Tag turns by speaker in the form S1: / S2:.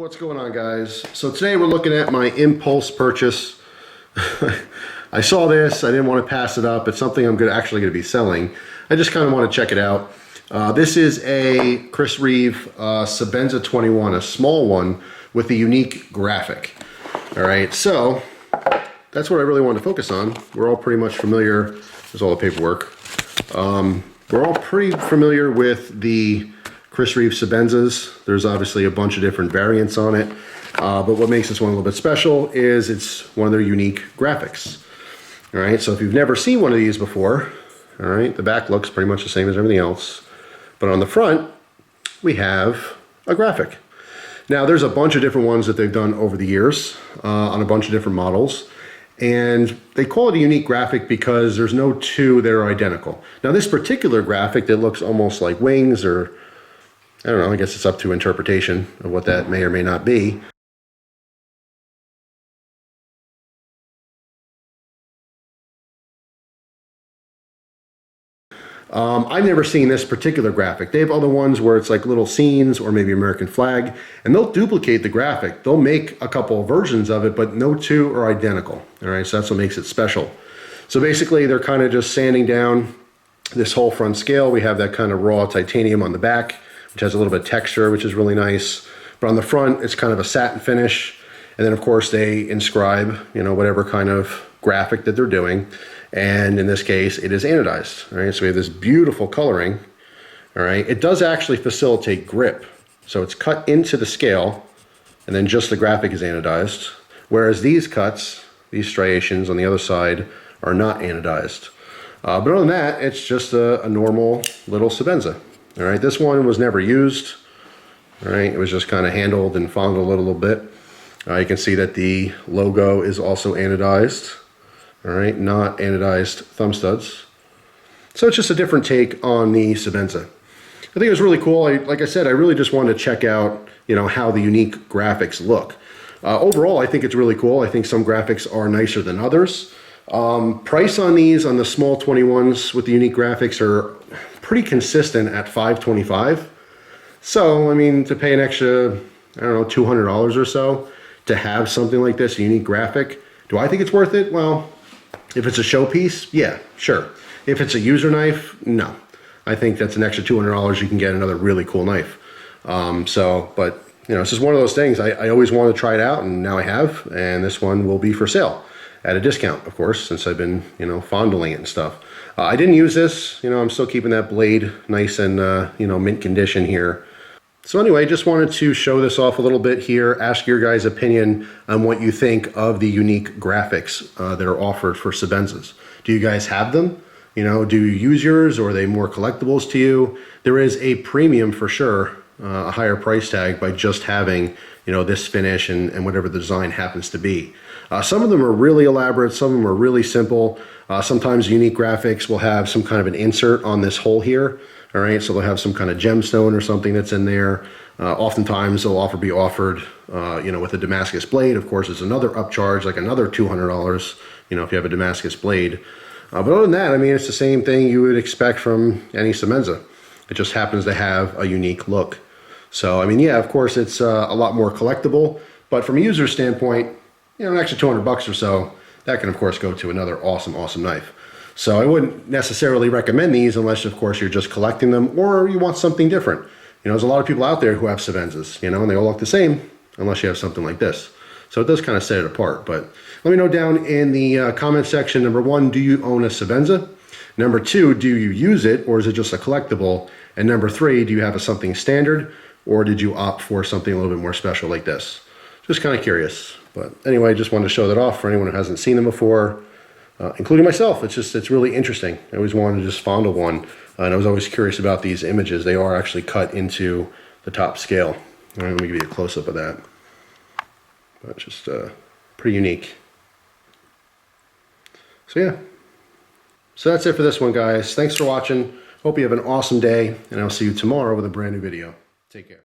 S1: What's going on, guys? So today we're looking at my impulse purchase. I saw this, I didn't want to pass it up. It's something I'm actually going to be selling. I just kind of want to check it out. This is a Reeve Sebenza 21, a small one with a unique graphic. All right, so that's what I really want to focus on. We're all pretty much familiar, there's all the paperwork. We're all pretty familiar with the Reeve Sebenzas. There's obviously a bunch of different variants on it, but what makes this one a little bit special is it's one of their unique graphics. All right, so if you've never seen one of these before, all right, the back looks pretty much the same as everything else, but on the front, we have a graphic. Now, there's a bunch of different ones that they've done over the years on a bunch of different models, and they call it a unique graphic because there's no two that are identical. Now, this particular graphic that looks almost like wings, or I don't know, I guess it's up to interpretation of what that may or may not be. I've never seen this particular graphic. They have other ones where it's like little scenes or maybe American flag, and they'll duplicate the graphic. They'll make a couple of versions of it, but no two are identical. All right, so that's what makes it special. So basically, they're kind of just sanding down this whole front scale. We have that kind of raw titanium on the back, which has a little bit of texture, which is really nice. But on the front, it's kind of a satin finish. And then, of course, they inscribe, you know, whatever kind of graphic that they're doing. And in this case, it is anodized. All right, so we have this beautiful coloring. All right, it does actually facilitate grip. So it's cut into the scale, and then just the graphic is anodized. Whereas these cuts, these striations on the other side, are not anodized. But other than that, it's just a normal little Sebenza. All right, this one was never used. All right, it was just kind of handled and fondled a little bit. You can see that the logo is also anodized. All right, not anodized thumb studs. So it's just a different take on the Sebenza. I think it was really cool. Like I said, I really just wanted to check out, you know, how the unique graphics look. Overall, I think it's really cool. I think some graphics are nicer than others. Price on these, on the small 21s with the unique graphics, are pretty consistent at $525. So, I mean, to pay an extra, I don't know, $200 or so to have something like this, a unique graphic, do I think it's worth it? Well, if it's a showpiece, yeah, sure. If it's a user knife, no. I think that's an extra $200 you can get another really cool knife. But, you know, it's just one of those things. I always wanted to try it out, and now I have, and this one will be for sale at a discount, of course, since I've been, you know, fondling it and stuff. I didn't use this, you know, I'm still keeping that blade nice and, you know, mint condition here. So anyway, just wanted to show this off a little bit here, ask your guys' opinion on what you think of the unique graphics that are offered for Sebenzas. Do you guys have them? You know, do you use yours, or are they more collectibles to you? There is a premium for sure, a higher price tag by just having, you know, this finish and whatever the design happens to be. Some of them are really elaborate, some of them are really simple. Sometimes unique graphics will have some kind of an insert on this hole here. All right, so they'll have some kind of gemstone or something that's in there. Oftentimes they'll be offered, you know, with a Damascus blade. Of course, it's another upcharge, like another $200, you know, if you have a Damascus blade. But other than that, I mean, it's the same thing you would expect from any Sebenza. It just happens to have a unique look. So, I mean, yeah, of course, it's a lot more collectible, but from a user standpoint, you know, an extra $200 or so, that can, of course, go to another awesome, awesome knife. So I wouldn't necessarily recommend these unless, of course, you're just collecting them or you want something different. You know, there's a lot of people out there who have Sebenzas, you know, and they all look the same unless you have something like this. So it does kind of set it apart. But let me know down in the comment section, number one, do you own a Sebenza? Number two, do you use it, or is it just a collectible? And number three, do you have something standard, or did you opt for something a little bit more special like this? Just kind of curious. But anyway, just wanted to show that off for anyone who hasn't seen them before, including myself. It's really interesting. I always wanted to just fondle one, and I was always curious about these images. They are actually cut into the top scale. All right, let me give you a close-up of that. But it's just pretty unique. So yeah. So that's it for this one, guys. Thanks for watching. Hope you have an awesome day, and I'll see you tomorrow with a brand new video. Take care.